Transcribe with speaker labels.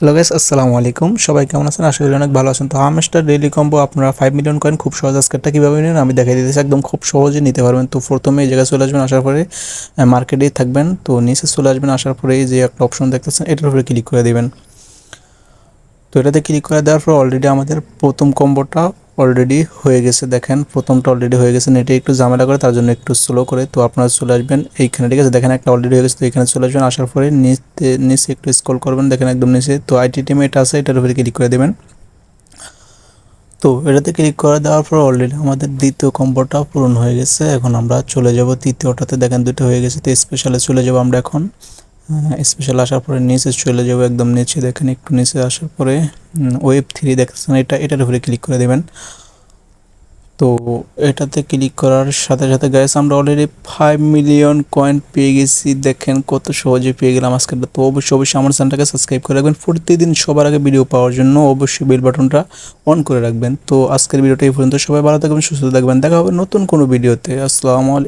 Speaker 1: Hello guys, আসসালামু আলাইকুম। সবাই কেমন আছেন? আশা করি অনেক ভালো আছেন। তো হামস্টার ডেইলি কম্বো আপনারা 5 মিলিয়ন কয়েন খুব সহজ আজকেরটা কীভাবে নেন আমি দেখাই দিতেছি। একদম খুব সহজে নিতে পারবেন। তো প্রথমে এই জায়গায় চলে আসবেন, আসার পরে মার্কেটেই থাকবেন। তো নিচে চলে আসবেন, আসার পরে এই যে একটা অপশন দেখতেছেন এটার উপরে ক্লিক করে দিবেন। তো এটাতে ক্লিক করে দেওয়ার পর অলরেডি আমাদের প্রথম কম্বোটা অলরেডি হয়ে গেছে। দেখেন প্রথমটা অলরেডি হয়ে গেছে। নেটে একটু ঝামেলা করে, তার জন্য একটু স্লো করে। তো আপনারা চলে আসবেন এইখানে, ঠিক আছে? দেখেন একটা অলরেডি হয়ে গেছে। তো এখানে চলে আসবেন, আসার পরে নিচে একটু স্ক্রল করবেন, দেখেন একদম নিচে তো আইটি টিম এটা আছে, এটার উপরে ক্লিক করে দেবেন। তো এটাতে ক্লিক করে দেওয়ার পর অলরেডি আমাদের দ্বিতীয় কম্বোটা পূরণ হয়ে গেছে। এখন আমরা চলে যাব তৃতীয়টাতে। দেখেন দুটো হয়ে গেছে। তো স্পেশালে চলে যাব আমরা এখন। স্পেশাল আসার পরে নিচে চলে যাবো, একদম নিচে দেখেন, একটু নিচে আসার পরে ওয়েব 3 দেখতেছেন, এটার উপরে ক্লিক করে দেবেন। তো এটাতে ক্লিক করার সাথে সাথে গাইস আমরা অলরেডি 5 মিলিয়ন কয়েন পেয়ে গেছি। দেখেন কত সহজে পেয়ে গেলাম আজকে। তো অবশ্যই আমার চ্যানেলটাকে সাবস্ক্রাইব করে রাখবেন প্রতিদিন সবার আগে ভিডিও পাওয়ার জন্য। অবশ্যই বেল বাটনটা অন করে রাখবেন। তো আজকের ভিডিওটা এই পর্যন্ত। সবাই ভালো থাকবেন, সুস্থ থাকবেন। দেখা হবে নতুন কোনো ভিডিওতে। আসসালামু আলাইকুম।